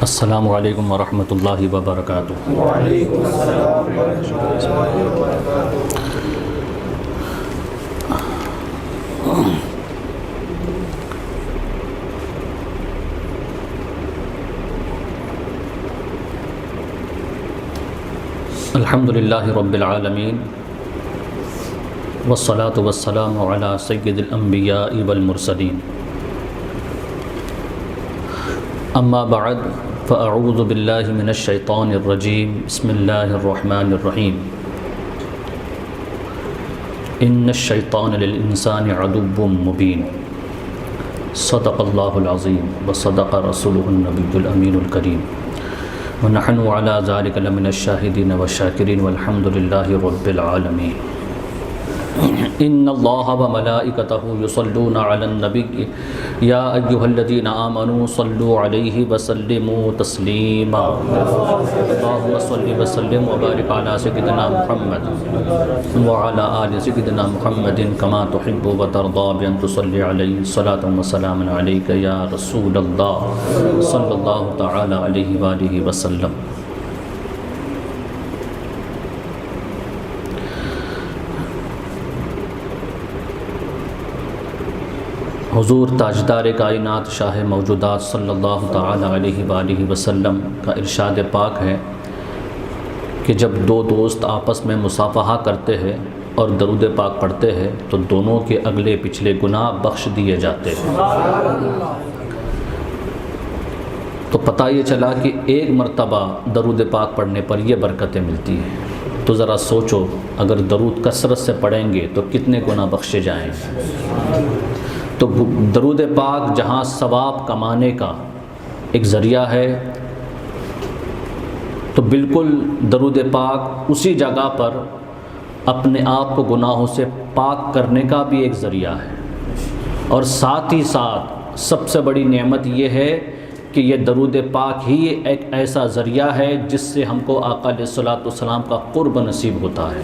السلام علیکم ورحمۃ اللہ وبرکاتہ۔ وعلیکم السلام ورحمۃ اللہ وبرکاتہ۔ الحمد للہ رب العالمین والصلاة والسلام علی سید الانبیاء والمرسلین، اما بعد فاعوذ باللہ من الشیطان الرجیم، بسم اللہ الرحمن الرحیم۔ ان الشیطان للانسان عدو مبین، صدق اللہ العظیم وصدق رسولہ النبی الامین الکریم، ونحن علی ذلک لمن الشاہدین والشاکرین والحمد للہ رب العالمین۔ ان اللہ وملائکتہ یصلون علی النبی یا ایہا الذین آمنوا صلوا علیہ وسلموا تسلیما۔ اللہم صل وسلم وبارک علی سیدنا محمد وعلی آل سیدنا محمد کما تحب وترضى بأن تصلی علیہ صلاة وسلام علیک یا رسول اللہ صلی اللہ تعالی علیہ وآلہ وسلم۔ حضور تاجدار کائنات شاہ موجودات صلی اللہ تعالی علیہ وآلہ وسلم کا ارشاد پاک ہے کہ جب دو دوست آپس میں مصافحہ کرتے ہیں اور درود پاک پڑھتے ہیں تو دونوں کے اگلے پچھلے گناہ بخش دیے جاتے ہیں۔ تو پتہ یہ چلا کہ ایک مرتبہ درود پاک پڑھنے پر یہ برکتیں ملتی ہیں، تو ذرا سوچو اگر درود کثرت سے پڑھیں گے تو کتنے گناہ بخشے جائیں گے۔ تو درود پاک جہاں ثواب کمانے کا ایک ذریعہ ہے، تو بالکل درود پاک اسی جگہ پر اپنے آپ کو گناہوں سے پاک کرنے کا بھی ایک ذریعہ ہے، اور ساتھ ہی ساتھ سب سے بڑی نعمت یہ ہے کہ یہ درود پاک ہی ایک ایسا ذریعہ ہے جس سے ہم کو آقا علیہ الصلوۃ والسلام کا قرب نصیب ہوتا ہے۔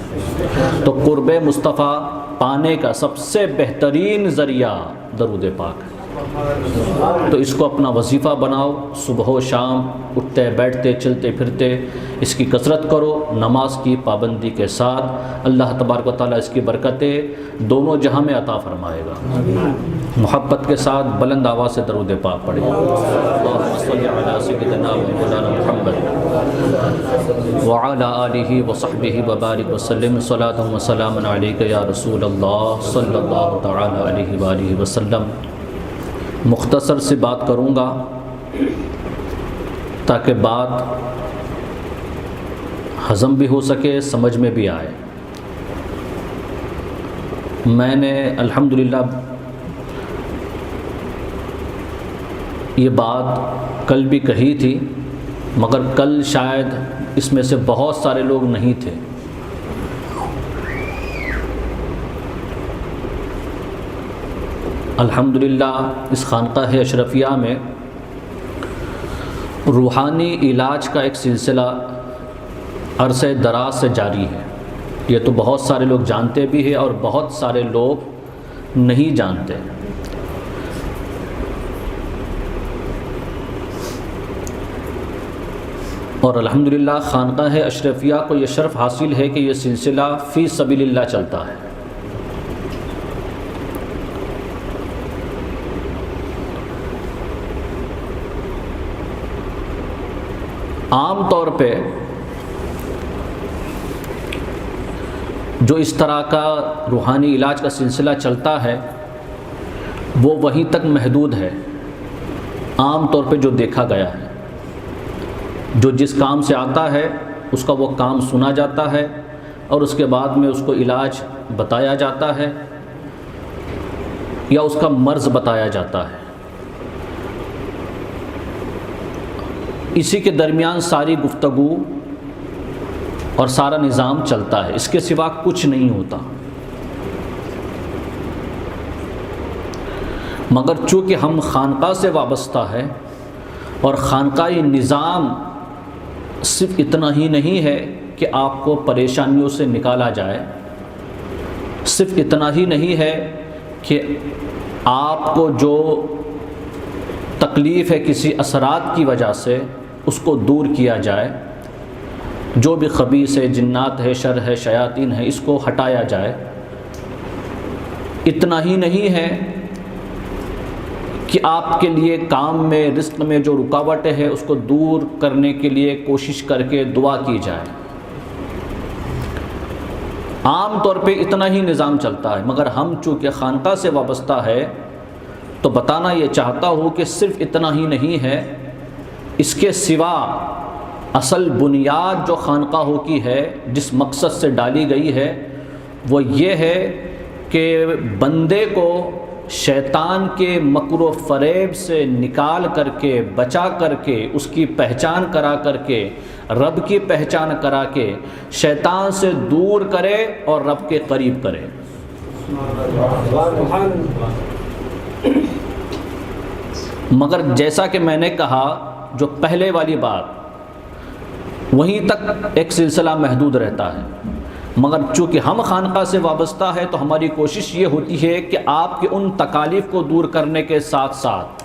تو قرب مصطفیٰ پانے کا سب سے بہترین ذریعہ درود پاک ہے۔ تو اس کو اپنا وظیفہ بناؤ، صبح و شام اٹھتے بیٹھتے چلتے پھرتے اس کی کثرت کرو، نماز کی پابندی کے ساتھ۔ اللہ تبارک و تعالیٰ اس کی برکتیں دونوں جہاں میں عطا فرمائے گا۔ محبت کے ساتھ بلند آواز سے درود پاک پڑھیں۔ اللہم صلی علی سیدنا مولانا محمد وعلی آلہ وصحبہ وبارک وسلم، صلاۃ وسلام علیک یا رسول اللہ صلی اللہ تعالی علیہ وآلہ وسلم۔ مختصر سی بات کروں گا تاکہ بات ہضم بھی ہو سکے، سمجھ میں بھی آئے۔ میں نے الحمدللہ یہ بات کل بھی کہی تھی، مگر کل شاید اس میں سے بہت سارے لوگ نہیں تھے۔ الحمدللہ اس خانقاہ اشرفیہ میں روحانی علاج کا ایک سلسلہ عرصہ دراز سے جاری ہے۔ یہ تو بہت سارے لوگ جانتے بھی ہیں اور بہت سارے لوگ نہیں جانتے۔ اور الحمدللہ خانقاہ اشرفیہ کو یہ شرف حاصل ہے کہ یہ سلسلہ فی سبیل اللہ چلتا ہے۔ عام طور پہ جو اس طرح کا روحانی علاج کا سلسلہ چلتا ہے وہ وہیں تک محدود ہے، عام طور پہ جو دیکھا گیا ہے۔ جو جس کام سے آتا ہے اس کا وہ کام سنا جاتا ہے اور اس کے بعد میں اس کو علاج بتایا جاتا ہے یا اس کا مرض بتایا جاتا ہے۔ اسی کے درمیان ساری گفتگو اور سارا نظام چلتا ہے، اس کے سوا کچھ نہیں ہوتا۔ مگر چونکہ ہم خانقاہ سے وابستہ ہے اور خانقاہی نظام صرف اتنا ہی نہیں ہے کہ آپ کو پریشانیوں سے نکالا جائے، صرف اتنا ہی نہیں ہے کہ آپ کو جو تکلیف ہے کسی اثرات کی وجہ سے اس کو دور کیا جائے، جو بھی خبیث ہے، جنات ہے، شر ہے، شیاطین ہے، اس کو ہٹایا جائے۔ اتنا ہی نہیں ہے کہ آپ کے لیے کام میں، رزق میں جو رکاوٹیں ہیں اس کو دور کرنے کے لیے کوشش کر کے دعا کی جائے۔ عام طور پہ اتنا ہی نظام چلتا ہے، مگر ہم چونکہ خانقاہ سے وابستہ ہے تو بتانا یہ چاہتا ہوں کہ صرف اتنا ہی نہیں ہے، اس کے سوا اصل بنیاد جو خانقاہوں کی ہے، جس مقصد سے ڈالی گئی ہے، وہ یہ ہے کہ بندے کو شیطان کے مکر و فریب سے نکال کر کے، بچا کر کے، اس کی پہچان کرا کر کے، رب کی پہچان کرا کے شیطان سے دور کرے اور رب کے قریب کرے۔ مگر جیسا کہ میں نے کہا، جو پہلے والی بات، وہیں تک ایک سلسلہ محدود رہتا ہے، مگر چونکہ ہم خانقاہ سے وابستہ ہے تو ہماری کوشش یہ ہوتی ہے کہ آپ کی ان تکالیف کو دور کرنے کے ساتھ ساتھ،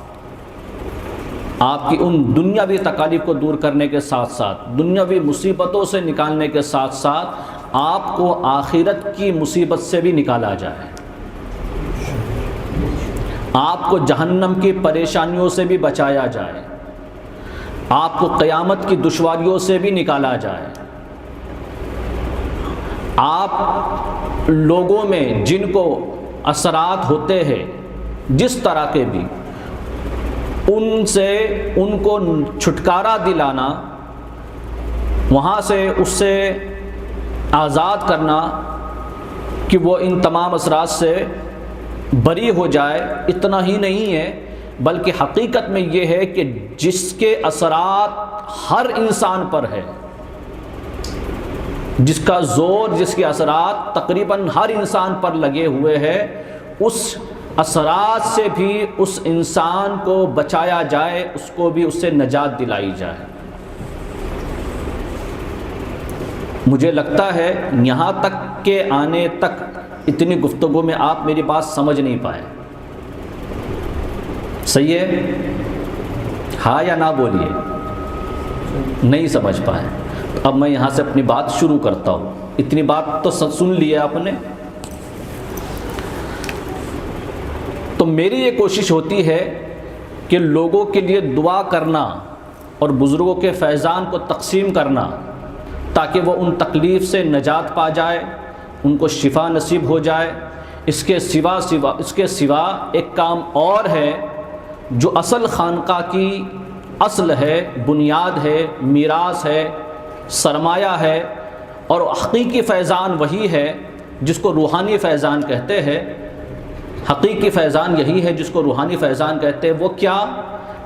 آپ کی ان دنیاوی تکالیف کو دور کرنے کے ساتھ ساتھ، دنیاوی مصیبتوں سے نکالنے کے ساتھ ساتھ، آپ کو آخرت کی مصیبت سے بھی نکالا جائے، آپ کو جہنم کی پریشانیوں سے بھی بچایا جائے، آپ کو قیامت کی دشواریوں سے بھی نکالا جائے۔ آپ لوگوں میں جن کو اثرات ہوتے ہیں جس طرح کے بھی، ان سے ان کو چھٹکارا دلانا، وہاں سے اس سے آزاد کرنا کہ وہ ان تمام اثرات سے بری ہو جائے۔ اتنا ہی نہیں ہے، بلکہ حقیقت میں یہ ہے کہ جس کے اثرات ہر انسان پر ہے، جس کا زور، جس کے اثرات تقریباً ہر انسان پر لگے ہوئے ہیں، اس اثرات سے بھی اس انسان کو بچایا جائے، اس کو بھی اس سے نجات دلائی جائے۔ مجھے لگتا ہے یہاں تک کہ آنے تک اتنی گفتگو میں آپ میری بات سمجھ نہیں پائے۔ صحیح ہے؟ ہاں یا نہ بولیے، نہیں سمجھ پائے۔ اب میں یہاں سے اپنی بات شروع کرتا ہوں۔ اتنی بات تو سن لی ہے آپ نے۔ تو میری یہ کوشش ہوتی ہے کہ لوگوں کے لیے دعا کرنا اور بزرگوں کے فیضان کو تقسیم کرنا، تاکہ وہ ان تکلیف سے نجات پا جائے، ان کو شفا نصیب ہو جائے۔ اس کے سوا ایک کام اور ہے جو اصل خانقاہ کی اصل ہے، بنیاد ہے، میراث ہے، سرمایہ ہے، اور حقیقی فیضان وہی ہے جس کو روحانی فیضان کہتے ہیں۔ حقیقی فیضان یہی ہے جس کو روحانی فیضان کہتے ہیں۔ وہ کیا؟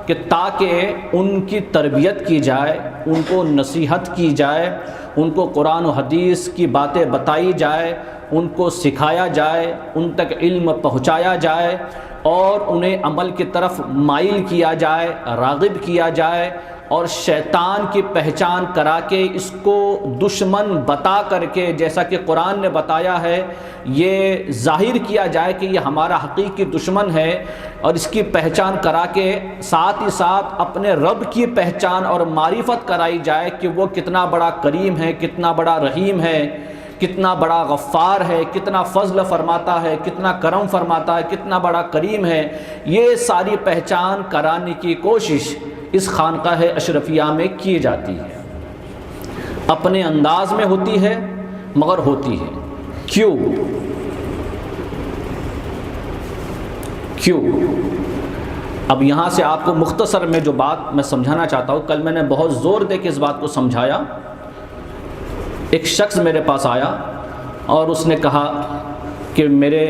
کہ تاکہ ان کی تربیت کی جائے، ان کو نصیحت کی جائے، ان کو قرآن و حدیث کی باتیں بتائی جائے، ان کو سکھایا جائے، ان تک علم پہنچایا جائے، اور انہیں عمل کی طرف مائل کیا جائے، راغب کیا جائے، اور شیطان کی پہچان کرا کے، اس کو دشمن بتا کر کے، جیسا کہ قرآن نے بتایا ہے، یہ ظاہر کیا جائے کہ یہ ہمارا حقیقی دشمن ہے، اور اس کی پہچان کرا کے ساتھ ہی ساتھ اپنے رب کی پہچان اور معرفت کرائی جائے کہ وہ کتنا بڑا کریم ہے، کتنا بڑا رحیم ہے، کتنا بڑا غفار ہے، کتنا فضل فرماتا ہے، کتنا کرم فرماتا ہے، کتنا بڑا کریم ہے۔ یہ ساری پہچان کرانے کی کوشش اس خانقاہ اشرفیہ میں کی جاتی ہے۔ اپنے انداز میں ہوتی ہے، مگر ہوتی ہے۔ کیوں؟ اب یہاں سے آپ کو مختصر میں جو بات میں سمجھانا چاہتا ہوں، کل میں نے بہت زور دے کے اس بات کو سمجھایا۔ ایک شخص میرے پاس آیا اور اس نے کہا کہ میرے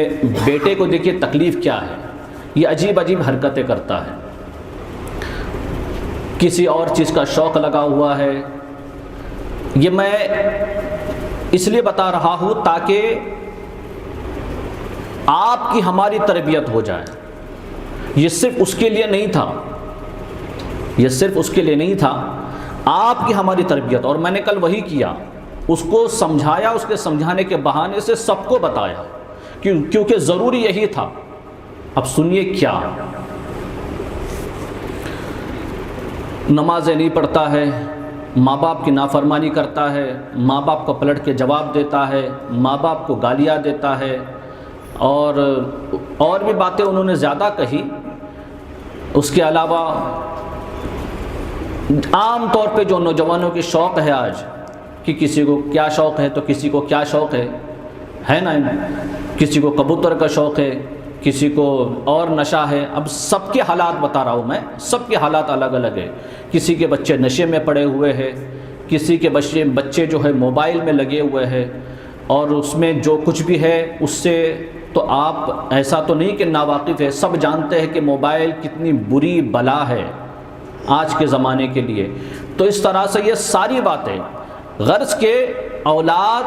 بیٹے کو دیکھیے تکلیف کیا ہے، یہ عجیب عجیب حرکتیں کرتا ہے، کسی اور چیز کا شوق لگا ہوا ہے۔ یہ میں اس لیے بتا رہا ہوں تاکہ آپ کی ہماری تربیت ہو جائے۔ یہ صرف اس کے لیے نہیں تھا، یہ صرف اس کے لیے نہیں تھا، آپ کی ہماری تربیت۔ اور میں نے کل وہی کیا، اس کو سمجھایا، اس کے سمجھانے کے بہانے سے سب کو بتایا، کیونکہ ضروری یہی تھا۔ اب سنیے کیا نمازیں نہیں پڑھتا ہے، ماں باپ کی نافرمانی کرتا ہے، ماں باپ کو پلٹ کے جواب دیتا ہے، ماں باپ کو گالیاں دیتا ہے، اور بھی باتیں انہوں نے زیادہ کہی۔ اس کے علاوہ عام طور پہ جو نوجوانوں کی شوق ہے آج، کہ کسی کو کیا شوق ہے تو کسی کو کیا شوق ہے نا، کسی کو کبوتر کا شوق ہے، کسی کو اور نشہ ہے۔ اب سب کے حالات بتا رہا ہوں میں، سب کے حالات الگ الگ ہے۔ کسی کے بچے نشے میں پڑے ہوئے ہیں، کسی کے بچے جو ہے موبائل میں لگے ہوئے ہیں، اور اس میں جو کچھ بھی ہے اس سے تو آپ ایسا تو نہیں کہ ناواقف ہے، سب جانتے ہیں کہ موبائل کتنی بری بلا ہے آج کے زمانے کے لیے۔ تو اس طرح سے یہ ساری باتیں، غرض کے اولاد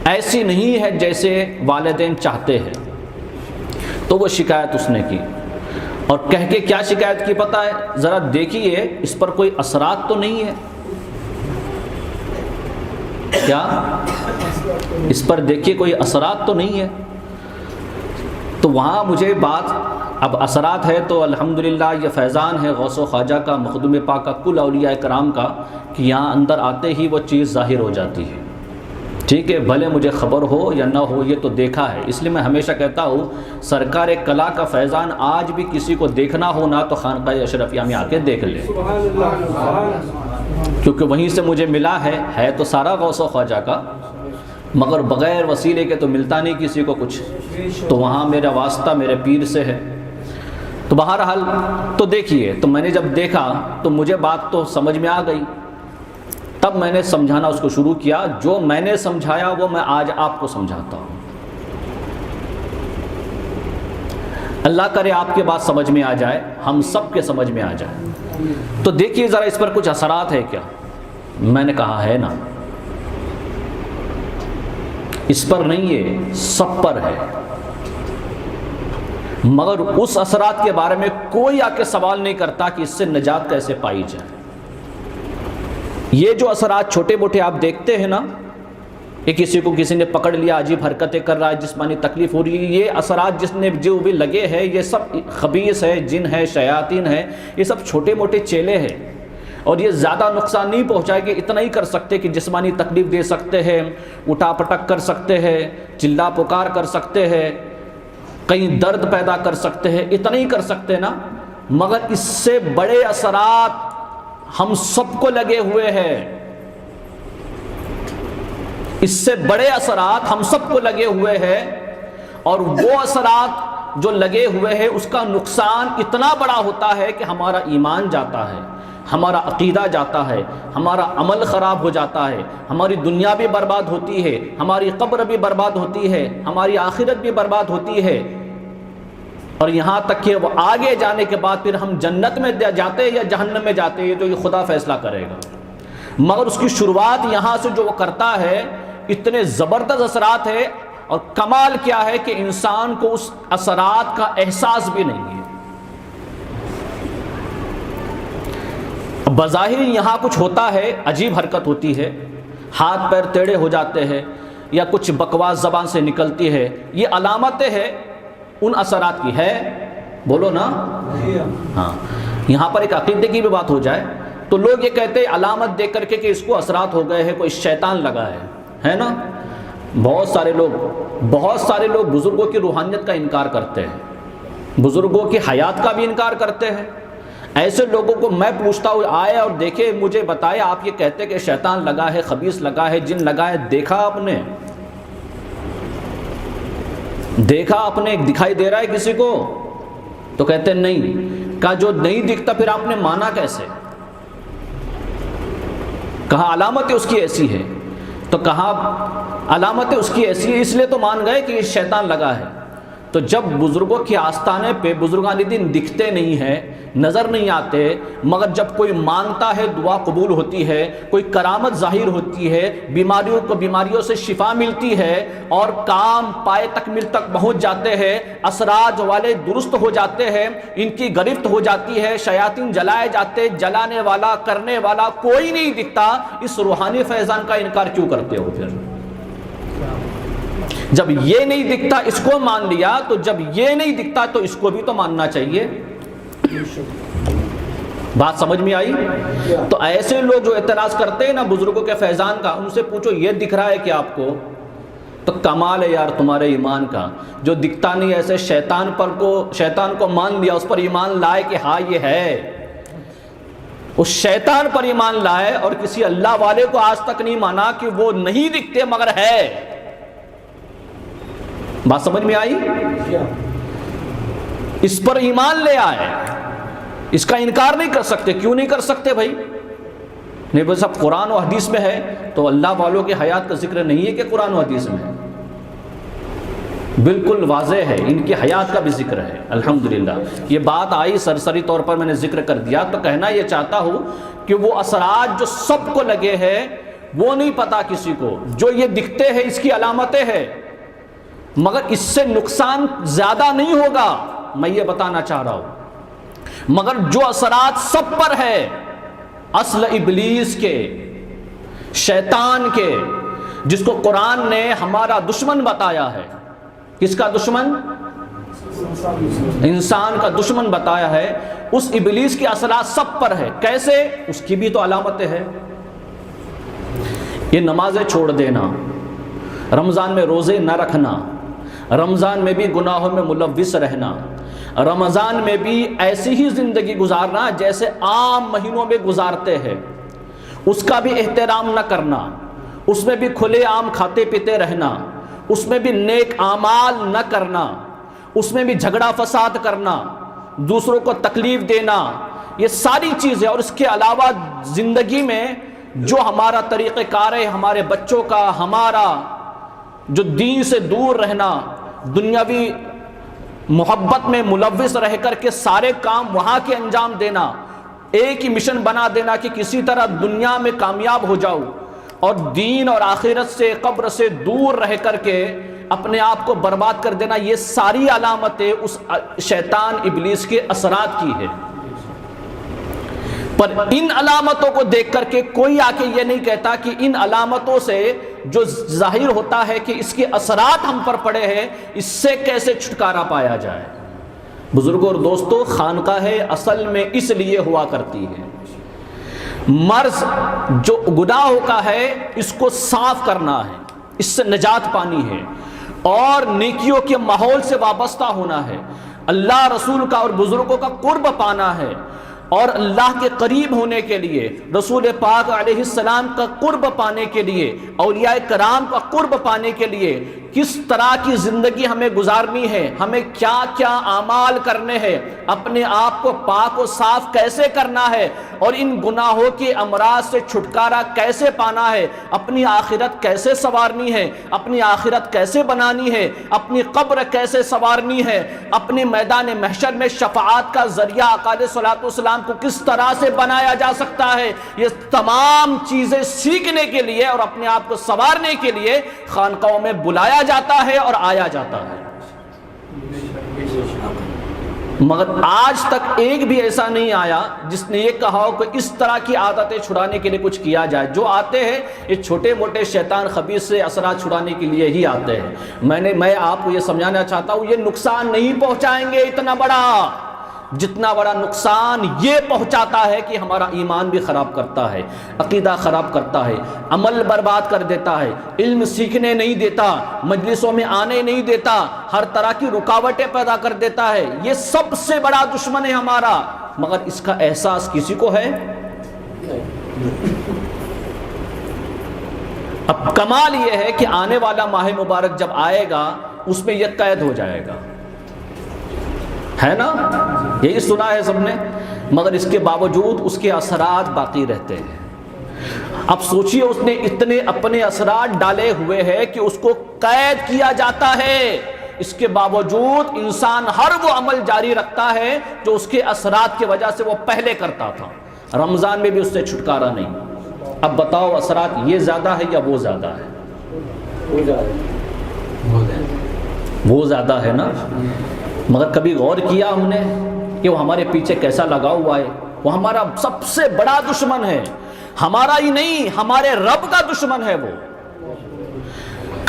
ایسی نہیں ہے جیسے والدین چاہتے ہیں۔ تو وہ شکایت اس نے کی، اور کہہ کے کیا شکایت کی پتہ ہے؟ ذرا دیکھیے اس پر کوئی اثرات تو نہیں ہے کیا؟ اس پر دیکھیے کوئی اثرات تو نہیں ہے۔ تو وہاں مجھے بات، اب اثرات ہے تو الحمدللہ یہ فیضان ہے غوث و خواجہ کا، مخدوم پاک کا، کل اولیاء کرام کا، کہ یہاں اندر آتے ہی وہ چیز ظاہر ہو جاتی ہے۔ ٹھیک ہے، بھلے مجھے خبر ہو یا نہ ہو، یہ تو دیکھا ہے۔ اس لیے میں ہمیشہ کہتا ہوں سرکار کلا کا فیضان آج بھی کسی کو دیکھنا ہو نا تو خانقاہ اشرفیہ میں آ کے دیکھ لے، کیونکہ وہیں سے مجھے ملا ہے تو سارا غوث و خواجہ کا، مگر بغیر وسیلے کے تو ملتا نہیں کسی کو کچھ، تو وہاں میرا واسطہ میرے پیر سے ہے۔ تو بہرحال تو دیکھیے، تو میں نے جب دیکھا تو مجھے بات تو سمجھ میں آ گئی، تب میں نے سمجھانا اس کو شروع کیا۔ جو میں نے سمجھایا وہ میں آج آپ کو سمجھاتا ہوں۔ اللہ کرے آپ کے بات سمجھ میں آ جائے، ہم سب کے سمجھ میں آ جائے۔ تو دیکھیے ذرا اس پر کچھ اثرات ہے کیا؟ میں نے کہا ہے نا، اس پر نہیں ہے، سب پر ہے، مگر اس اثرات کے بارے میں کوئی آ کے سوال نہیں کرتا کہ اس سے نجات کیسے پائی جائے۔ یہ جو اثرات چھوٹے موٹے آپ دیکھتے ہیں نا، کہ کسی نے پکڑ لیا، عجیب حرکتیں کر رہا ہے، جسمانی تکلیف ہو رہی ہے، یہ اثرات جس نے جو بھی لگے ہیں یہ سب خبیث ہے، جن ہے، شیاطین ہے، یہ سب چھوٹے موٹے چیلے ہیں، اور یہ زیادہ نقصان نہیں پہنچائے گی۔ اتنا ہی کر سکتے کہ جسمانی تکلیف دے سکتے ہیں، اٹھا پٹک کر سکتے ہیں، چلا پکار کر سکتے ہیں، کہیں درد پیدا کر سکتے ہیں، اتنا ہی کر سکتے ہیں نا، مگر اس سے بڑے اثرات ہم سب کو لگے ہوئے ہیں، اس سے بڑے اثرات ہم سب کو لگے ہوئے ہیں، اور وہ اثرات جو لگے ہوئے ہیں اس کا نقصان اتنا بڑا ہوتا ہے کہ ہمارا ایمان جاتا ہے، ہمارا عقیدہ جاتا ہے، ہمارا عمل خراب ہو جاتا ہے، ہماری دنیا بھی برباد ہوتی ہے، ہماری قبر بھی برباد ہوتی ہے، ہماری آخرت بھی برباد ہوتی ہے، اور یہاں تک کہ وہ آگے جانے کے بعد پھر ہم جنت میں جاتے یا جہنم میں جاتے ہیں، جو یہ خدا فیصلہ کرے گا۔ مگر اس کی شروعات یہاں سے جو وہ کرتا ہے، اتنے زبردست اثرات ہے، اور کمال کیا ہے کہ انسان کو اس اثرات کا احساس بھی نہیں ہے۔ بظاہر یہاں کچھ ہوتا ہے، عجیب حرکت ہوتی ہے، ہاتھ پیر ٹیڑھے ہو جاتے ہیں، یا کچھ بکواس زبان سے نکلتی ہے، یہ علامتیں ہیں ان اثرات کی، ہے بولو نا؟ ہاں، یہاں پر ایک عقیدے کی بھی بات ہو جائے تو لوگ یہ کہتے ہیں علامت دیکھ کر کے کہ اس کو اثرات ہو گئے ہیں، کوئی شیطان لگا ہے نا؟ بہت سارے لوگ بزرگوں کی روحانیت کا انکار کرتے ہیں، بزرگوں کی حیات کا بھی انکار کرتے ہیں۔ ایسے لوگوں کو میں پوچھتا ہوں، آئے اور دیکھے، مجھے بتائے، آپ یہ کہتے کہ شیطان لگا ہے، خبیث لگا ہے، جن لگا ہے، دیکھا آپ نے؟ دیکھا آپ نے؟ دکھائی دے رہا ہے کسی کو؟ تو کہتے ہیں نہیں۔ کہا جو نہیں دکھتا پھر آپ نے مانا کیسے؟ کہا علامت اس کی ایسی ہے۔ تو کہا علامت اس کی ایسی ہے، اس لیے تو مان گئے کہ یہ شیطان لگا ہے۔ تو جب بزرگوں کے آستانے پہ بزرگان دین دکھتے نہیں ہیں، نظر نہیں آتے، مگر جب کوئی مانتا ہے دعا قبول ہوتی ہے، کوئی کرامت ظاہر ہوتی ہے، بیماریوں سے شفا ملتی ہے، اور کام پائے تکمیل تک پہنچ جاتے ہیں، اثرات والے درست ہو جاتے ہیں، ان کی گرفت ہو جاتی ہے، شیاطین جلائے جاتے، جلانے والا کرنے والا کوئی نہیں دکھتا، اس روحانی فیضان کا انکار کیوں کرتے ہو پھر؟ جب یہ نہیں دکھتا اس کو مان لیا، تو جب یہ نہیں دکھتا تو اس کو بھی تو ماننا چاہیے۔ بات سمجھ میں آئی؟ تو ایسے لوگ جو اعتراض کرتے ہیں نا بزرگوں کے فیضان کا، ان سے پوچھو یہ دکھ رہا ہے کہ آپ کو؟ تو کمال ہے یار تمہارے ایمان کا، جو دکھتا نہیں ایسے شیطان کو مان لیا، اس پر ایمان لائے کہ ہاں یہ ہے، اس شیطان پر ایمان لائے اور کسی اللہ والے کو آج تک نہیں مانا کہ وہ نہیں دکھتے مگر ہے۔ بات سمجھ میں آئی؟ اس پر ایمان لے آئے، اس کا انکار نہیں کر سکتے۔ کیوں نہیں کر سکتے بھائی؟ نہیں بس اب قرآن و حدیث میں ہے تو اللہ والوں کی حیات کا ذکر نہیں ہے کہ قرآن و حدیث میں ہے؟ بالکل واضح ہے، ان کی حیات کا بھی ذکر ہے الحمدللہ۔ یہ بات آئی سرسری طور پر میں نے ذکر کر دیا، تو کہنا یہ چاہتا ہوں کہ وہ اثرات جو سب کو لگے ہیں وہ نہیں پتا کسی کو، جو یہ دکھتے ہیں اس کی علامتیں ہیں، مگر اس سے نقصان زیادہ نہیں ہوگا، میں یہ بتانا چاہ رہا ہوں۔ مگر جو اثرات سب پر ہے، اصل ابلیس کے، شیطان کے، جس کو قرآن نے ہمارا دشمن بتایا ہے، کس کا دشمن؟ انسان کا دشمن بتایا ہے، اس ابلیس کے اثرات سب پر ہے۔ کیسے؟ اس کی بھی تو علامتیں ہیں۔ یہ نمازیں چھوڑ دینا، رمضان میں روزے نہ رکھنا، رمضان میں بھی گناہوں میں ملوث رہنا، رمضان میں بھی ایسی ہی زندگی گزارنا جیسے عام مہینوں میں گزارتے ہیں، اس کا بھی احترام نہ کرنا، اس میں بھی کھلے عام کھاتے پیتے رہنا، اس میں بھی نیک اعمال نہ کرنا، اس میں بھی جھگڑا فساد کرنا، دوسروں کو تکلیف دینا، یہ ساری چیزیں، اور اس کے علاوہ زندگی میں جو ہمارا طریقہ کار ہے، ہمارے بچوں کا، ہمارا جو دین سے دور رہنا، دنیاوی محبت میں ملوث رہ کر کے سارے کام وہاں کے انجام دینا، ایک ہی مشن بنا دینا کہ کسی طرح دنیا میں کامیاب ہو جاؤ، اور دین اور آخرت سے، قبر سے دور رہ کر کے اپنے آپ کو برباد کر دینا، یہ ساری علامتیں اس شیطان ابلیس کے اثرات کی ہے۔ پر ان علامتوں کو دیکھ کر کے کوئی آ کے یہ نہیں کہتا کہ ان علامتوں سے جو ظاہر ہوتا ہے کہ اس کے اثرات ہم پر پڑے ہیں، اس سے کیسے چھٹکارا پایا جائے۔ بزرگوں اور دوستوں، خانقاہ اصل میں اس لیے ہوا کرتی ہے، مرض جو گناہوں کا ہے اس کو صاف کرنا ہے، اس سے نجات پانی ہے، اور نیکیوں کے ماحول سے وابستہ ہونا ہے، اللہ رسول کا اور بزرگوں کا قرب پانا ہے، اور اللہ کے قریب ہونے کے لیے، رسول پاک علیہ السلام کا قرب پانے کے لیے، اولیاء کرام کا قرب پانے کے لیے کس طرح کی زندگی ہمیں گزارنی ہے، ہمیں کیا کیا اعمال کرنے ہیں، اپنے آپ کو پاک و صاف کیسے کرنا ہے، اور ان گناہوں کے امراض سے چھٹکارا کیسے پانا ہے، اپنی آخرت کیسے سنوارنی ہے، اپنی آخرت کیسے بنانی ہے، اپنی قبر کیسے سنوارنی ہے، اپنے میدان محشر میں شفاعت کا ذریعہ آقا علیہ الصلوۃ والسلام کو کس طرح سے بنایا جا سکتا ہے، یہ تمام چیزیں سیکھنے کے لیے اور اپنے آپ کو سنوارنے کے لیے خانقاہوں میں بلایا جاتا ہے اور آیا جاتا ہے۔ مگر آج تک ایک بھی ایسا نہیں آیا جس نے یہ کہا ہو کہ اس طرح کی عادتیں چھڑانے کے لیے کچھ کیا جائے۔ جو آتے ہیں یہ چھوٹے موٹے شیطان خبیث سے اثرات چھڑانے کے لیے ہی آتے ہیں۔ میں آپ کو یہ سمجھانا چاہتا ہوں، یہ نقصان نہیں پہنچائیں گے اتنا بڑا، جتنا بڑا نقصان یہ پہنچاتا ہے کہ ہمارا ایمان بھی خراب کرتا ہے، عقیدہ خراب کرتا ہے، عمل برباد کر دیتا ہے، علم سیکھنے نہیں دیتا، مجلسوں میں آنے نہیں دیتا، ہر طرح کی رکاوٹیں پیدا کر دیتا ہے۔ یہ سب سے بڑا دشمن ہے ہمارا، مگر اس کا احساس کسی کو ہے؟ اب کمال یہ ہے کہ آنے والا ماہ مبارک جب آئے گا اس میں یہ قید ہو جائے گا، ہے نا؟ یہی سنا ہے سب نے، مگر اس کے باوجود اس کے اثرات باقی رہتے ہیں۔ اب سوچئے اس نے اتنے اپنے اثرات ڈالے ہوئے ہیں کہ اس کو قید کیا جاتا ہے، اس کے باوجود انسان ہر وہ عمل جاری رکھتا ہے جو اس کے اثرات کی وجہ سے وہ پہلے کرتا تھا۔ رمضان میں بھی اس سے چھٹکارا نہیں۔ اب بتاؤ اثرات یہ زیادہ ہے یا وہ زیادہ ہے؟ وہ زیادہ ہے نا؟ مگر کبھی غور کیا ہم نے کہ وہ ہمارے پیچھے کیسا لگا ہوا ہے؟ وہ ہمارا سب سے بڑا دشمن ہے، ہمارا ہی نہیں ہمارے رب کا دشمن ہے وہ۔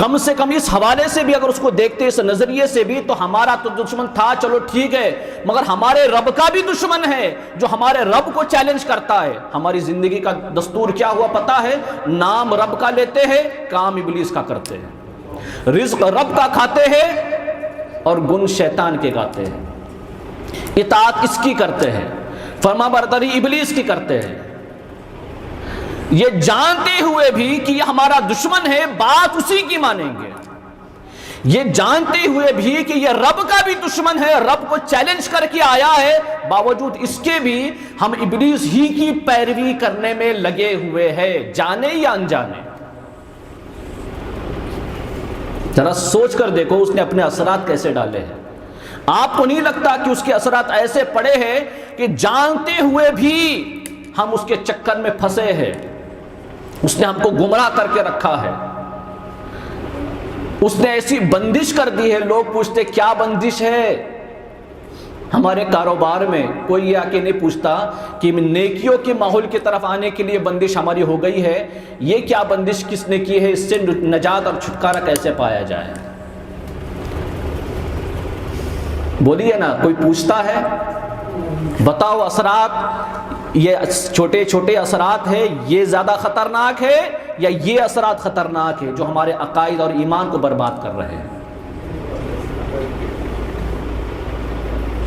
کم سے کم اس حوالے سے بھی اگر اس کو دیکھتے اس نظریے سے بھی تو ہمارا تو دشمن تھا، چلو ٹھیک ہے، مگر ہمارے رب کا بھی دشمن ہے جو ہمارے رب کو چیلنج کرتا ہے۔ ہماری زندگی کا دستور کیا ہوا پتہ ہے؟ نام رب کا لیتے ہیں، کام ابلیس کا کرتے ہیں، رزق رب کا کھاتے ہیں اور گن شیطان کے گاتے ہیں، اطاعت اس کی کرتے ہیں، فرما برداری ابلیس کی کرتے ہیں، یہ جانتے ہوئے بھی کہ یہ ہمارا دشمن ہے بات اسی کی مانیں گے، یہ جانتے ہوئے بھی کہ یہ رب کا بھی دشمن ہے، رب کو چیلنج کر کے آیا ہے، باوجود اس کے بھی ہم ابلیس ہی کی پیروی کرنے میں لگے ہوئے ہیں، جانے یا انجانے۔ ذرا سوچ کر دیکھو اس نے اپنے اثرات کیسے ڈالے ہیں۔ آپ کو نہیں لگتا کہ اس کے اثرات ایسے پڑے ہیں کہ جانتے ہوئے بھی ہم اس کے چکر میں پھنسے ہیں؟ اس نے ہم کو گمراہ کر کے رکھا ہے، اس نے ایسی بندش کر دی ہے۔ لوگ پوچھتے کیا بندش ہے ہمارے کاروبار میں؟ کوئی یہ آ کے نہیں پوچھتا کہ نیکیوں کے ماحول کی طرف آنے کے لیے بندش ہماری ہو گئی ہے، یہ کیا بندش کس نے کی ہے، اس سے نجات اور چھٹکارا کیسے پایا جائے؟ بولیے نا، کوئی پوچھتا ہے؟ بتاؤ، اثرات یہ چھوٹے چھوٹے اثرات ہیں، یہ زیادہ خطرناک ہے یا یہ اثرات خطرناک ہے جو ہمارے عقائد اور ایمان کو برباد کر رہے ہیں؟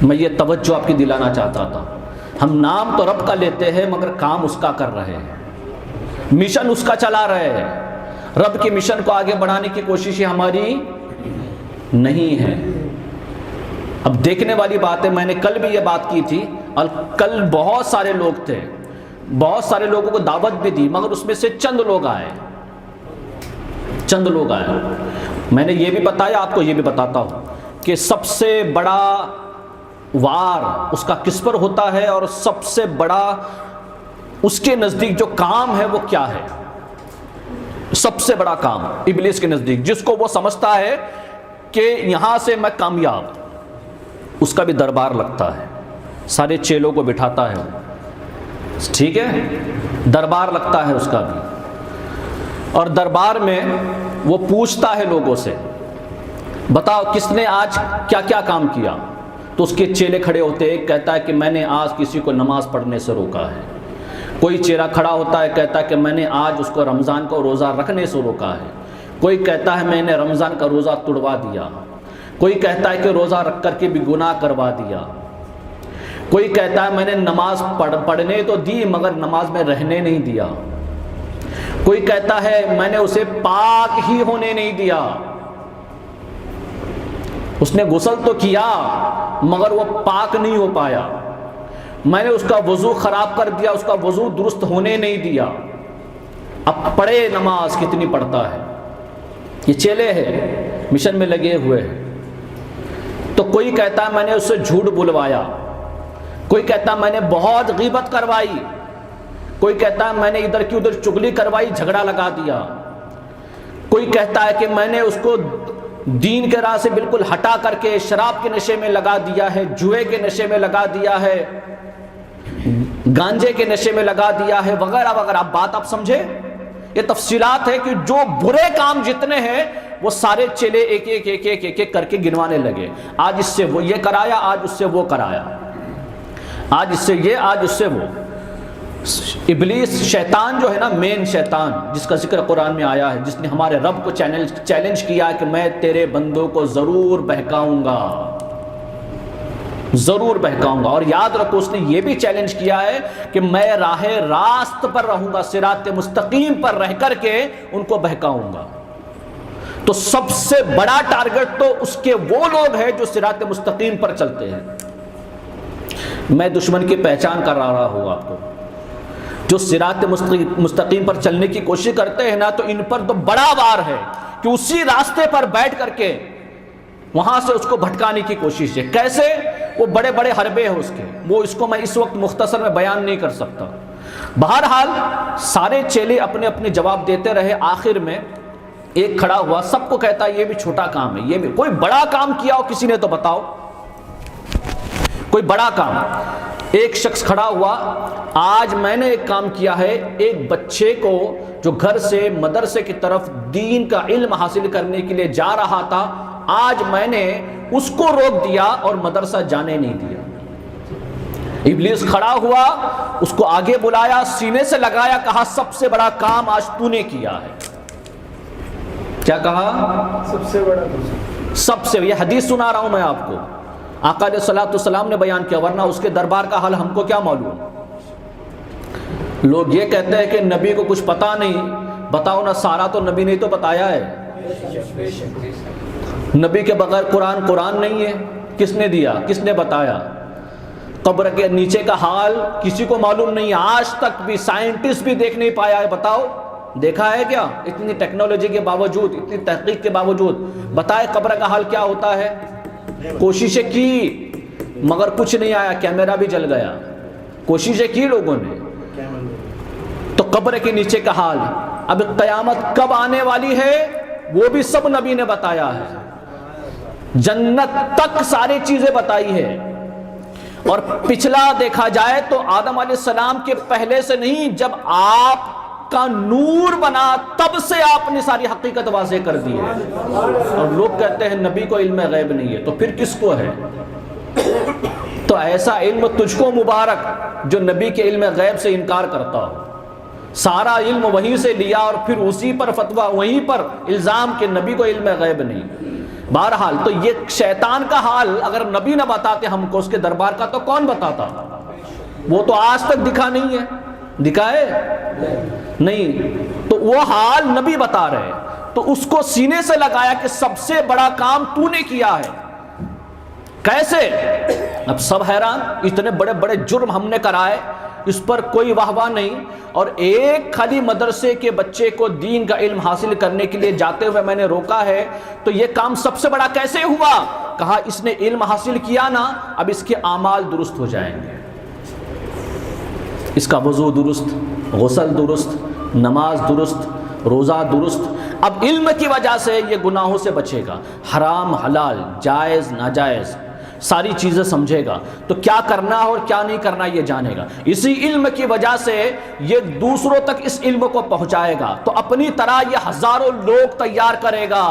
میں یہ توجہ آپ کی دلانا چاہتا تھا۔ ہم نام تو رب کا لیتے ہیں مگر کام اس کا کر رہے ہیں، مشن اس کا چلا رہے ہیں، رب کے مشن کو آگے بڑھانے کی کوششیں ہماری نہیں ہے۔ اب دیکھنے والی بات ہے، میں نے کل بھی یہ بات کی تھی، اور کل بہت سارے لوگ تھے، بہت سارے لوگوں کو دعوت بھی دی، مگر اس میں سے چند لوگ آئے، چند لوگ آئے۔ میں نے یہ بھی بتایا، آپ کو یہ بھی بتاتا ہوں کہ سب سے بڑا وار اس کا کس پر ہوتا ہے، اور سب سے بڑا اس کے نزدیک جو کام ہے وہ کیا ہے؟ سب سے بڑا کام ابلیس کے نزدیک، جس کو وہ سمجھتا ہے کہ یہاں سے میں کامیاب، اس کا بھی دربار لگتا ہے، سارے چیلوں کو بٹھاتا ہے وہ، ٹھیک ہے، دربار لگتا ہے اس کا بھی، اور دربار میں وہ پوچھتا ہے لوگوں سے، بتاؤ کس نے آج کیا کیا کام کیا؟ تو اس کے چیلے کھڑے ہوتے ہیں، ایک کہتا ہے کہ میں نے آج کسی کو نماز پڑھنے سے روکا ہے، کوئی چیلا کھڑا ہوتا ہے کہتا ہے کہ میں نے آج اس کو رمضان کو روزہ رکھنے سے روکا ہے، کوئی کہتا ہے میں نے رمضان کا روزہ توڑوا دیا، کوئی کہتا ہے کہ روزہ رکھ کر کے بھی گناہ کروا دیا، کوئی کہتا ہے میں نے نماز پڑھنے تو دی مگر نماز میں رہنے نہیں دیا، کوئی کہتا ہے میں نے اسے پاک ہی ہونے نہیں دیا، اس نے غسل تو کیا مگر وہ پاک نہیں ہو پایا، میں نے اس کا وضو خراب کر دیا، اس کا وضو درست ہونے نہیں دیا، اب پڑھے نماز کتنی پڑھتا ہے؟ یہ چیلے ہیں، مشن میں لگے ہوئے ہیں۔ تو کوئی کہتا ہے میں نے اس سے جھوٹ بلوایا، کوئی کہتا ہے میں نے بہت غیبت کروائی، کوئی کہتا ہے میں نے ادھر کی ادھر چگلی کروائی، جھگڑا لگا دیا، کوئی کہتا ہے کہ میں نے اس کو دین کے راہ سے بالکل ہٹا کر کے شراب کے نشے میں لگا دیا ہے، جوئے کے نشے میں لگا دیا ہے، گانجے کے نشے میں لگا دیا ہے، وغیرہ وغیرہ۔ بات آپ سمجھے؟ یہ تفصیلات ہے کہ جو برے کام جتنے ہیں وہ سارے چلے ایک ایک ایک ایک ایک ایک کر کے گنوانے لگے، آج اس سے وہ یہ کرایا، آج اس سے وہ کرایا، آج اس سے یہ، آج اس سے وہ۔ ابلیس شیطان جو ہے نا، مین شیطان جس کا ذکر قرآن میں آیا ہے، جس نے ہمارے رب کو چیلنج کیا کہ میں تیرے بندوں کو ضرور بہکاؤں گا، ضرور بہکاؤں گا، اور یاد رکھو اس نے یہ بھی چیلنج کیا ہے کہ میں راہ راست پر رہوں گا، صراط مستقیم پر رہ کر کے ان کو بہکاؤں گا۔ تو سب سے بڑا ٹارگٹ تو اس کے وہ لوگ ہیں جو صراط مستقیم پر چلتے ہیں۔ میں دشمن کی پہچان کرا رہا ہوں آپ کو، جو صراط مستقیم پر چلنے کی کوشش کرتے ہیں نا، تو ان پر تو بڑا وار ہے کہ اسی راستے پر بیٹھ کر کے وہاں سے اس کو بھٹکانے کی کوشش ہے۔ کیسے؟ وہ بڑے بڑے حربے ہیں اس کے، وہ اس کو میں اس وقت مختصر میں بیان نہیں کر سکتا۔ بہرحال سارے چیلے اپنے اپنے جواب دیتے رہے، آخر میں ایک کھڑا ہوا، سب کو کہتا ہے یہ بھی چھوٹا کام ہے، یہ بھی کوئی بڑا کام کیا ہو کسی نے تو بتاؤ، کوئی بڑا کام۔ ایک شخص کھڑا ہوا، آج میں نے ایک کام کیا ہے، ایک بچے کو جو گھر سے مدرسے کی طرف دین کا علم حاصل کرنے کے لیے جا رہا تھا، آج میں نے اس کو روک دیا اور مدرسہ جانے نہیں دیا۔ ابلیس کھڑا ہوا، اس کو آگے بلایا، سینے سے لگایا، کہا سب سے بڑا کام آج تو نے کیا ہے۔ کیا کہا؟ سب سے بڑا سب سے، یہ حدیث سنا رہا ہوں میں آپ کو، آقا علیہ الصلوۃ والسلام نے بیان کیا، ورنہ اس کے دربار کا حال ہم کو کیا معلوم۔ لوگ یہ کہتے ہیں کہ نبی کو کچھ پتا نہیں، بتاؤ نا، سارا تو نبی نے تو بتایا ہے۔ نبی کے بغیر قرآن نہیں ہے، کس نے دیا، کس نے بتایا؟ قبر کے نیچے کا حال کسی کو معلوم نہیں، آج تک بھی سائنٹسٹ بھی دیکھ نہیں پایا ہے۔ بتاؤ دیکھا ہے کیا؟ اتنی ٹیکنالوجی کے باوجود، اتنی تحقیق کے باوجود بتائے قبر کا حال کیا ہوتا ہے؟ کوششیں کی مگر کچھ نہیں آیا، کیمرہ بھی جل گیا، کوششیں کی لوگوں نے۔ تو قبر کے نیچے کا حال، اب قیامت کب آنے والی ہے وہ بھی سب نبی نے بتایا ہے، جنت تک ساری چیزیں بتائی ہے۔ اور پچھلا دیکھا جائے تو آدم علیہ السلام کے پہلے سے نہیں، جب آپ کا نور بنا تب سے آپ نے ساری حقیقت واضح کر دی ہے۔ اور لوگ کہتے ہیں نبی کو علم غیب نہیں ہے، تو پھر کس کو ہے؟ تو ایسا علم تجھ کو مبارک جو نبی کے علم غیب سے انکار کرتا ہو، سارا علم وہیں سے لیا اور پھر اسی پر فتویٰ، وہیں پر الزام کہ نبی کو علم غیب نہیں۔ بہرحال تو یہ شیطان کا حال اگر نبی نہ بتاتے ہم کو، اس کے دربار کا تو کون بتاتا؟ وہ تو آج تک دکھا نہیں ہے، دکھا ہے نہیں، تو وہ حال نبی بتا رہے، تو اس کو سینے سے لگایا کہ سب سے بڑا کام تو نے کیا ہے۔ کیسے؟ اب سب حیران، اتنے بڑے بڑے جرم ہم نے کرائے، اس پر کوئی واہ واہ نہیں، اور ایک خالی مدرسے کے بچے کو دین کا علم حاصل کرنے کے لیے جاتے ہوئے میں نے روکا ہے، تو یہ کام سب سے بڑا کیسے ہوا؟ کہا اس نے علم حاصل کیا نا، اب اس کے اعمال درست ہو جائیں گے، اس کا وضو درست، غسل درست، نماز درست، روزہ درست۔ اب علم کی وجہ سے یہ گناہوں سے بچے گا، حرام حلال، جائز ناجائز ساری چیزیں سمجھے گا، تو کیا کرنا اور کیا نہیں کرنا یہ جانے گا۔ اسی علم کی وجہ سے یہ دوسروں تک اس علم کو پہنچائے گا، تو اپنی طرح یہ ہزاروں لوگ تیار کرے گا۔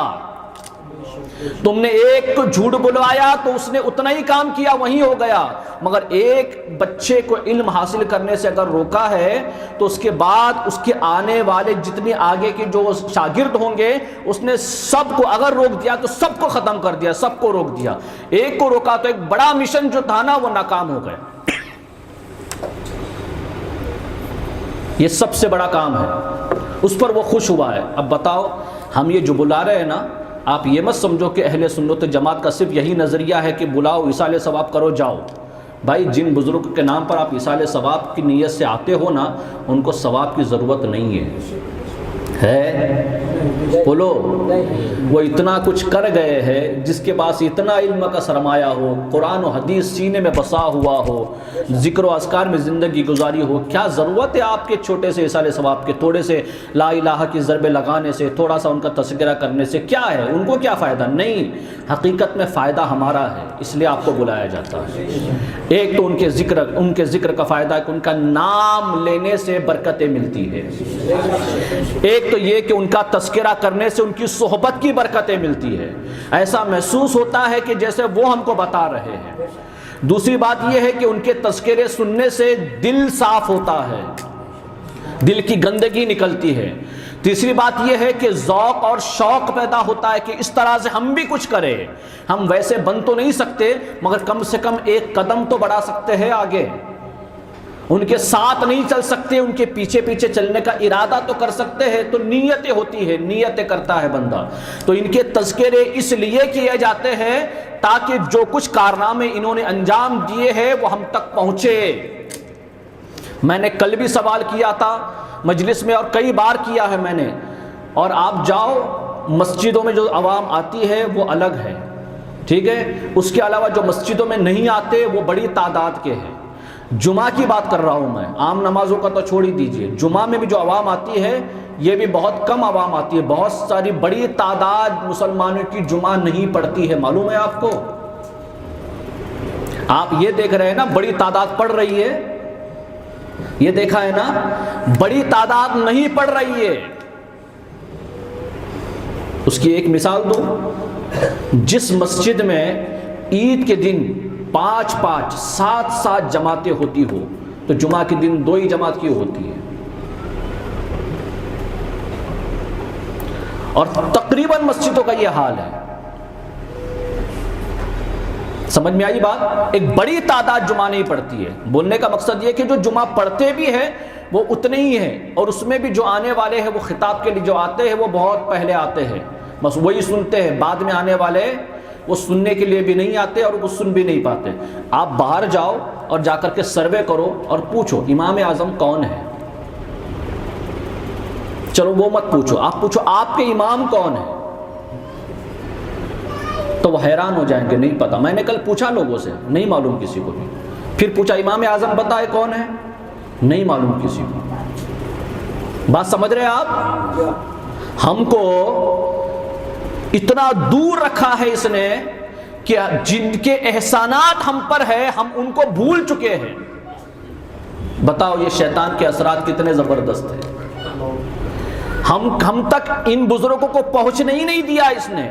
تم نے ایک کو جھوٹ بلوایا تو اس نے اتنا ہی کام کیا، وہیں ہو گیا، مگر ایک بچے کو علم حاصل کرنے سے اگر روکا ہے تو اس کے بعد اس کے آنے والے جتنے آگے کے جو شاگرد ہوں گے، اس نے سب کو اگر روک دیا تو سب کو ختم کر دیا، سب کو روک دیا۔ ایک کو روکا تو ایک بڑا مشن جو تھا نا وہ ناکام ہو گیا۔ یہ سب سے بڑا کام ہے، اس پر وہ خوش ہوا ہے۔ اب بتاؤ، ہم یہ جو بلا رہے ہیں نا، آپ یہ مت سمجھو کہ اہل سنت جماعت کا صرف یہی نظریہ ہے کہ بلاؤ ایصال ثواب کرو جاؤ۔ بھائی جن بزرگ کے نام پر آپ ایصال ثواب کی نیت سے آتے ہو نا، ان کو ثواب کی ضرورت نہیں ہے بولو، وہ اتنا کچھ کر گئے ہیں، جس کے پاس اتنا علم کا سرمایہ ہو، قرآن و حدیث سینے میں بسا ہوا ہو، ذکر و اذکار میں زندگی گزاری ہو، کیا ضرورت ہے آپ کے چھوٹے سے ایصال ثواب کے، تھوڑے سے لا الہ کی ضربے لگانے سے، تھوڑا سا ان کا تذکرہ کرنے سے کیا ہے؟ ان کو کیا فائدہ؟ نہیں، حقیقت میں فائدہ ہمارا ہے، اس لیے آپ کو بلایا جاتا ہے۔ ایک تو ان کے ذکر کا فائدہ ہے کہ ان کا نام لینے سے برکتیں ملتی ہے، ایک تو یہ کہ ان کا تذکرہ کرنے سے ان کی صحبت کی برکتیں ملتی ہے، ایسا محسوس ہوتا ہے کہ جیسے وہ ہم کو بتا رہے ہیں۔ دوسری بات یہ ہے کہ ان کے تذکرے سننے سے دل صاف ہوتا ہے، دل کی گندگی نکلتی ہے۔ تیسری بات یہ ہے کہ ذوق اور شوق پیدا ہوتا ہے کہ اس طرح سے ہم بھی کچھ کریں۔ ہم ویسے بن تو نہیں سکتے مگر کم سے کم ایک قدم تو بڑھا سکتے ہیں آگے، ان کے ساتھ نہیں چل سکتے، ان کے پیچھے پیچھے چلنے کا ارادہ تو کر سکتے ہیں، تو نیتیں ہوتی ہے، نیتیں کرتا ہے بندہ۔ تو ان کے تذکرے اس لیے کیے جاتے ہیں تاکہ جو کچھ کارنامے انہوں نے انجام دیے ہیں وہ ہم تک پہنچے۔ میں نے کل بھی سوال کیا تھا مجلس میں اور کئی بار کیا ہے میں نے، اور آپ جاؤ مسجدوں میں جو عوام آتی ہے وہ الگ ہے، ٹھیک ہے، اس کے علاوہ جو مسجدوں میں نہیں آتے وہ بڑی تعداد کے ہیں۔ جمعہ کی بات کر رہا ہوں میں، عام نمازوں کا تو چھوڑ ہی دیجئے، جمعہ میں بھی جو عوام آتی ہے یہ بھی بہت کم عوام آتی ہے، بہت ساری بڑی تعداد مسلمانوں کی جمعہ نہیں پڑتی ہے، معلوم ہے آپ کو؟ آپ یہ دیکھ رہے ہیں نا بڑی تعداد پڑھ رہی ہے، یہ دیکھا ہے نا، بڑی تعداد نہیں پڑھ رہی ہے۔ اس کی ایک مثال دوں، جس مسجد میں عید کے دن 5-5 7 جماعتیں ہوتی ہو تو جمعہ کے دن 2 ہی جماعت کیوں ہوتی ہے؟ اور تقریباً مسجدوں کا یہ حال ہے۔ سمجھ میں آئی بات؟ ایک بڑی تعداد جمعہ نہیں پڑھتی ہے۔ بولنے کا مقصد یہ کہ جو جمعہ پڑھتے بھی ہیں وہ اتنے ہی ہیں، اور اس میں بھی جو آنے والے ہیں وہ خطاب کے لیے جو آتے ہیں وہ بہت پہلے آتے ہیں، بس وہی سنتے ہیں، بعد میں آنے والے وہ سننے کے لیے بھی نہیں آتے اور وہ سن بھی نہیں پاتے۔ آپ باہر جاؤ اور جا کر کے سروے کرو اور پوچھو امام اعظم کون ہے، چلو وہ مت پوچھو، آپ پوچھو آپ کے امام کون ہے، تو وہ حیران ہو جائیں گے، نہیں پتا۔ میں نے کل پوچھا لوگوں سے، نہیں معلوم کسی کو بھی۔ پھر پوچھا امام اعظم بتائے کون ہے، نہیں معلوم کسی کو۔ بات سمجھ رہے آپ؟ ہم کو اتنا دور رکھا ہے اس نے کہ جن کے احسانات ہم پر ہے ہم ان کو بھول چکے ہیں۔ بتاؤ یہ شیطان کے اثرات کتنے زبردست ہیں۔ ہم تک ان بزرگوں کو پہنچنے ہی نہیں دیا اس نے،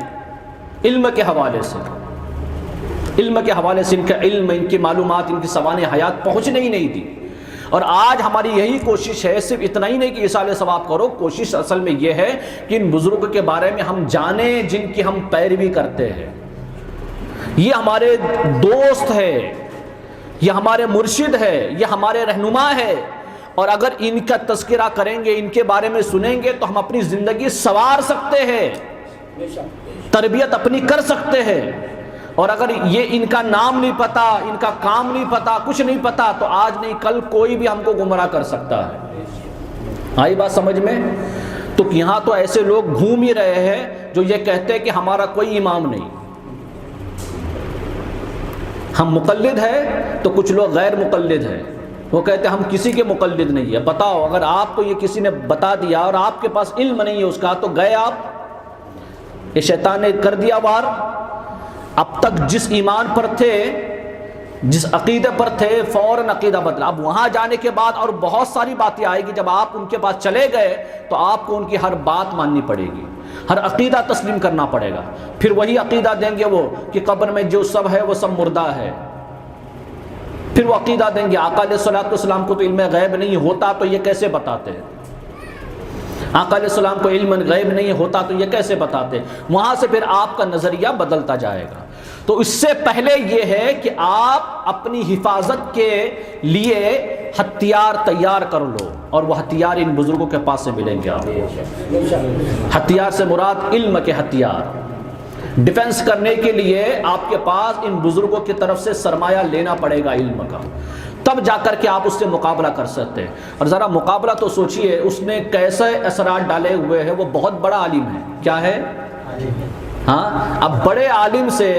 علم کے حوالے سے، علم کے حوالے سے ان کا علم، ان کی معلومات، ان کی سوانح حیات پہنچنے ہی نہیں دی۔ اور آج ہماری یہی کوشش ہے، صرف اتنا ہی نہیں کہ اصالہ ثواب کرو، کوشش اصل میں یہ ہے کہ ان بزرگوں کے بارے میں ہم جانیں جن کی ہم پیروی کرتے ہیں۔ یہ ہمارے دوست ہے، یہ ہمارے مرشد ہے، یہ ہمارے رہنما ہے، اور اگر ان کا تذکرہ کریں گے، ان کے بارے میں سنیں گے تو ہم اپنی زندگی سنوار سکتے ہیں، تربیت اپنی کر سکتے ہیں۔ اور اگر یہ ان کا نام نہیں پتا، ان کا کام نہیں پتا، کچھ نہیں پتا، تو آج نہیں کل کوئی بھی ہم کو گمراہ کر سکتا ہے۔ آئی بات سمجھ میں؟ تو یہاں تو ایسے لوگ گھوم ہی رہے ہیں جو یہ کہتے ہیں کہ ہمارا کوئی امام نہیں، ہم مقلد ہے، تو کچھ لوگ غیر مقلد ہیں، وہ کہتے ہیں ہم کسی کے مقلد نہیں ہے۔ بتاؤ اگر آپ کو یہ کسی نے بتا دیا اور آپ کے پاس علم نہیں ہے اس کا، تو گئے آپ، یہ شیطان نے کر دیا وار۔ اب تک جس ایمان پر تھے، جس عقیدے پر تھے، فوراً عقیدہ بدلا۔ اب وہاں جانے کے بعد اور بہت ساری باتیں آئے گی، جب آپ ان کے پاس چلے گئے تو آپ کو ان کی ہر بات ماننی پڑے گی، ہر عقیدہ تسلیم کرنا پڑے گا۔ پھر وہی عقیدہ دیں گے وہ کہ قبر میں جو سب ہے وہ سب مردہ ہے۔ پھر وہ عقیدہ دیں گے آقا علیہ الصلوۃ والسلام کو تو علم غیب نہیں ہوتا، تو یہ کیسے بتاتے ہیں؟ آقا علیہ السلام کو علم غیب نہیں ہوتا تو یہ کیسے بتاتے؟ وہاں سے پھر آپ کا نظریہ بدلتا جائے گا۔ تو اس سے پہلے یہ ہے کہ آپ اپنی حفاظت کے لیے ہتھیار تیار کر لو، اور وہ ہتھیار ان بزرگوں کے پاس سے ملیں گے آپ کو۔ ہتھیار سے مراد علم کے ہتھیار۔ ڈیفنس کرنے کے لیے آپ کے پاس ان بزرگوں کی طرف سے سرمایہ لینا پڑے گا علم کا، تب جا کر کے آپ اس سے مقابلہ کر سکتے ہیں۔ اور ذرا مقابلہ تو سوچئے اس نے کیسے اثرات ڈالے ہوئے ہیں، وہ بہت بڑا عالم ہے۔ کیا ہے؟ ہاں، اب بڑے عالم سے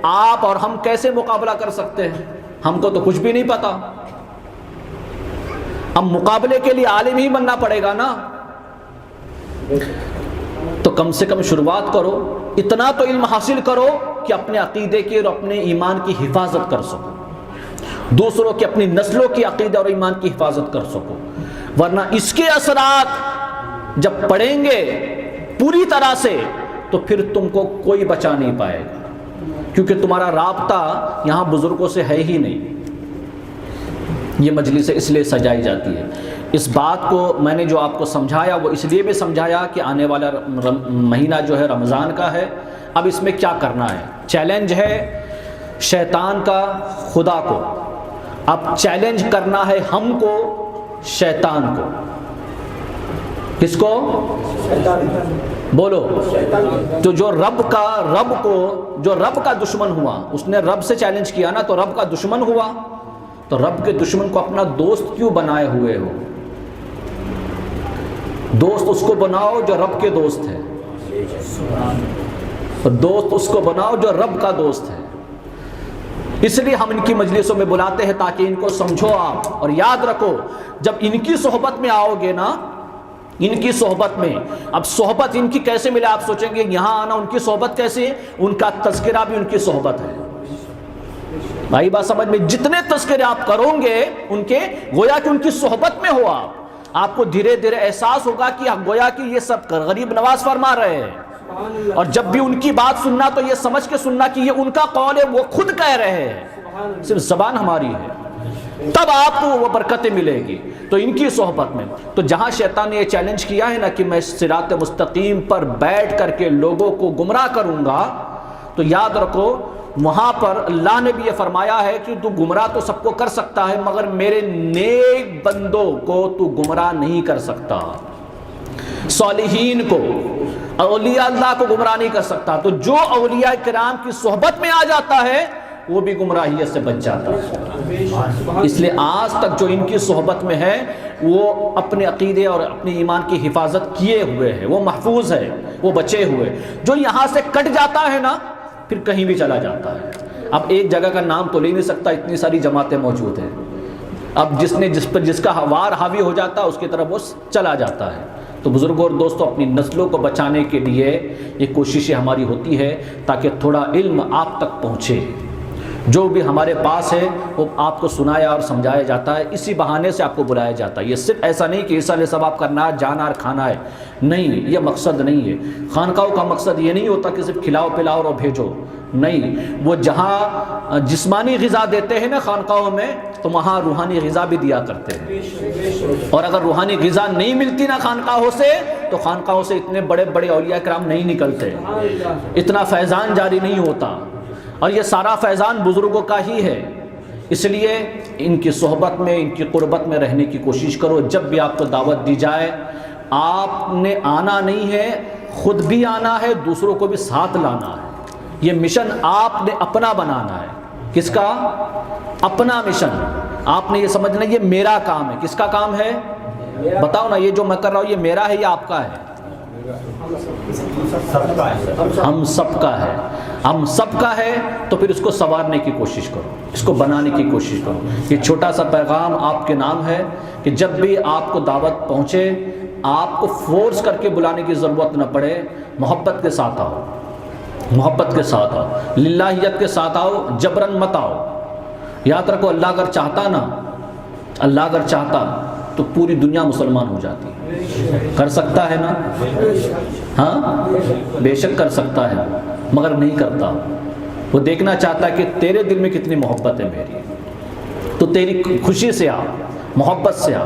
آپ اور ہم کیسے مقابلہ کر سکتے ہیں؟ ہم کو تو کچھ بھی نہیں پتا۔ اب مقابلے کے لیے عالم ہی بننا پڑے گا نا، تو کم سے کم شروعات کرو، اتنا تو علم حاصل کرو کہ اپنے عقیدے کی اور اپنے ایمان کی حفاظت کر سکو، دوسروں کی، اپنی نسلوں کی عقیدہ اور ایمان کی حفاظت کر سکو۔ ورنہ اس کے اثرات جب پڑیں گے پوری طرح سے تو پھر تم کو کوئی بچا نہیں پائے گا، کیونکہ تمہارا رابطہ یہاں بزرگوں سے ہے ہی نہیں۔ یہ مجلس اس لیے سجائی جاتی ہے۔ اس بات کو میں نے جو آپ کو سمجھایا وہ اس لیے بھی سمجھایا کہ آنے والا مہینہ جو ہے رمضان کا ہے۔ اب اس میں کیا کرنا ہے؟ چیلنج ہے شیطان کا خدا کو، اب چیلنج کرنا ہے ہم کو شیطان کو۔ کس کو؟ بولو۔ تو جو رب کا دشمن ہوا، اس نے رب سے چیلنج کیا نا، تو رب کا دشمن ہوا، تو رب کے دشمن کو اپنا دوست کیوں بنائے ہوئے ہو؟ دوست اس کو بناؤ جو رب کے دوست ہے، اور دوست اس کو بناؤ جو رب کا دوست ہے۔ اس لیے ہم ان کی مجلسوں میں بلاتے ہیں تاکہ ان کو سمجھو آپ، اور یاد رکھو جب ان کی صحبت میں آؤ گے نا، ان کی صحبت میں، اب صحبت ان کی کیسے ملے؟ آپ سوچیں گے یہاں آنا ان کی صحبت کیسے؟ ان کا تذکرہ بھی ان کی صحبت ہے۔ بھائی بات سمجھ میں، جتنے تذکرے آپ کرو گے ان کے، گویا کہ ان کی صحبت میں ہو آپ کو دھیرے دھیرے احساس ہوگا کہ گویا کہ یہ سب غریب نواز فرما رہے ہیں، اور جب بھی ان کی بات سننا تو یہ سمجھ کے سننا کہ یہ ان کا قول ہے، وہ خود کہہ رہے ہیں، صرف زبان ہماری ہے، تب آپ کو وہ برکتیں ملے گی۔ تو ان کی صحبت میں، تو جہاں شیطان نے یہ چیلنج کیا ہے نا کہ میں صراط مستقیم پر بیٹھ کر کے لوگوں کو گمراہ کروں گا، تو یاد رکھو وہاں پر اللہ نے بھی یہ فرمایا ہے کہ تو گمراہ تو سب کو کر سکتا ہے مگر میرے نیک بندوں کو تو گمراہ نہیں کر سکتا، صالحین کو، اولیاء اللہ کو گمراہ نہیں کر سکتا۔ تو جو اولیاء کرام کی صحبت میں آ جاتا ہے وہ بھی گمراہیت سے بچ جاتا ہے۔ اس لیے آج تک جو ان کی صحبت میں ہے وہ اپنے عقیدے اور اپنے ایمان کی حفاظت کیے ہوئے ہے، وہ محفوظ ہے، وہ بچے ہوئے۔ جو یہاں سے کٹ جاتا ہے نا پھر کہیں بھی چلا جاتا ہے۔ اب ایک جگہ کا نام تو لے نہیں سکتا، اتنی ساری جماعتیں موجود ہیں، اب جس کا وار حاوی ہو جاتا ہے اس کی طرف وہ چلا جاتا ہے۔ تو بزرگوں اور دوستوں، اپنی نسلوں کو بچانے کے لیے یہ کوششیں ہماری ہوتی ہے تاکہ تھوڑا علم آپ تک پہنچے، جو بھی ہمارے پاس ہے وہ آپ کو سنایا اور سمجھایا جاتا ہے، اسی بہانے سے آپ کو بلایا جاتا ہے۔ یہ صرف ایسا نہیں کہ عیسیٰ علیہ السلام کرنا جانا اور کھانا ہے، نہیں، یہ مقصد نہیں ہے۔ خانقاہوں کا مقصد یہ نہیں ہوتا کہ صرف کھلاؤ پلاؤ اور بھیجو، نہیں، وہ جہاں جسمانی غذا دیتے ہیں نا خانقاہوں میں، تو وہاں روحانی غذا بھی دیا کرتے ہیں، اور اگر روحانی غذا نہیں ملتی نا خانقاہوں سے تو خانقاہوں سے اتنے بڑے بڑے اولیاء کرام نہیں نکلتے، اتنا فیضان جاری نہیں ہوتا، اور یہ سارا فیضان بزرگوں کا ہی ہے۔ اس لیے ان کی صحبت میں، ان کی قربت میں رہنے کی کوشش کرو۔ جب بھی آپ کو دعوت دی جائے، آپ نے آنا نہیں ہے، خود بھی آنا ہے، دوسروں کو بھی ساتھ لانا ہے۔ یہ مشن آپ نے اپنا بنانا ہے۔ کس کا؟ اپنا مشن۔ آپ نے یہ سمجھنا یہ میرا کام ہے۔ کس کا کام ہے؟ بتاؤ نا، یہ جو میں کر رہا ہوں یہ میرا ہے یا آپ کا ہے؟ ہم سب کا ہے۔ ہم سب کا ہے تو پھر اس کو سنوارنے کی کوشش کرو، اس کو بنانے کی کوشش کرو۔ یہ چھوٹا سا پیغام آپ کے نام ہے کہ جب بھی آپ کو دعوت پہنچے، آپ کو فورس کر کے بلانے کی ضرورت نہ پڑے، محبت کے ساتھ آؤ، محبت کے ساتھ آؤ، للہیت کے ساتھ آؤ، جبرن مت آؤ۔ یاد رکھو، اللہ اگر چاہتا نا، اللہ اگر چاہتا تو پوری دنیا مسلمان ہو جاتی۔ کر سکتا ہے نا؟ ہاں بے شک کر سکتا ہے، مگر نہیں کرتا۔ وہ دیکھنا چاہتا ہے کہ تیرے دل میں کتنی محبت ہے میری، تو تیری خوشی سے آ، محبت سے آ،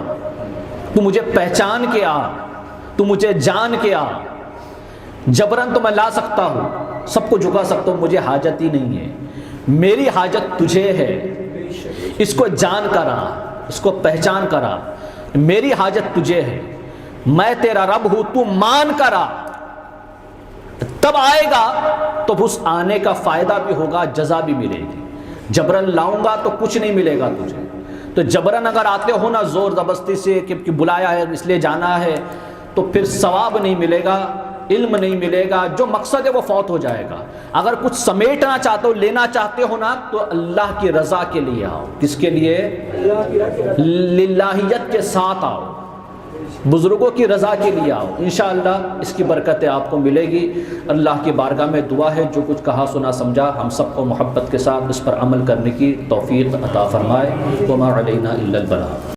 تو مجھے پہچان کے آ، تو مجھے جان کے آ۔ جبرن تو میں لا سکتا ہوں، سب کو جھکا سکتا ہوں، مجھے حاجت ہی نہیں ہے، میری حاجت تجھے ہے۔ اس کو جان کر آ، اس کو پہچان کر آ، میری حاجت تجھے ہے، میں تیرا رب ہوں، تو مان کر آ۔ تب آئے گا تو اس آنے کا فائدہ بھی ہوگا، جزا بھی ملے گی۔ جبرن لاؤں گا تو کچھ نہیں ملے گا تجھے۔ تو جبرن اگر آتے ہو نا زور زبردستی سے کہ بلایا ہے اس لیے جانا ہے، تو پھر ثواب نہیں ملے گا، علم نہیں ملے گا، جو مقصد ہے وہ فوت ہو جائے گا۔ اگر کچھ سمیٹنا چاہتے ہو، لینا چاہتے ہو نا، تو اللہ کی رضا کے لیے آؤ۔ کس کے لیے؟ للہیت کے ساتھ آؤ، بزرگوں کی رضا کے لیے آؤ۔ انشاءاللہ اس کی برکتیں آپ کو ملے گی۔ اللہ کی بارگاہ میں دعا ہے، جو کچھ کہا سنا سمجھا ہم سب کو محبت کے ساتھ اس پر عمل کرنے کی توفیق عطا فرمائے۔ وما علینا الا البلاغ۔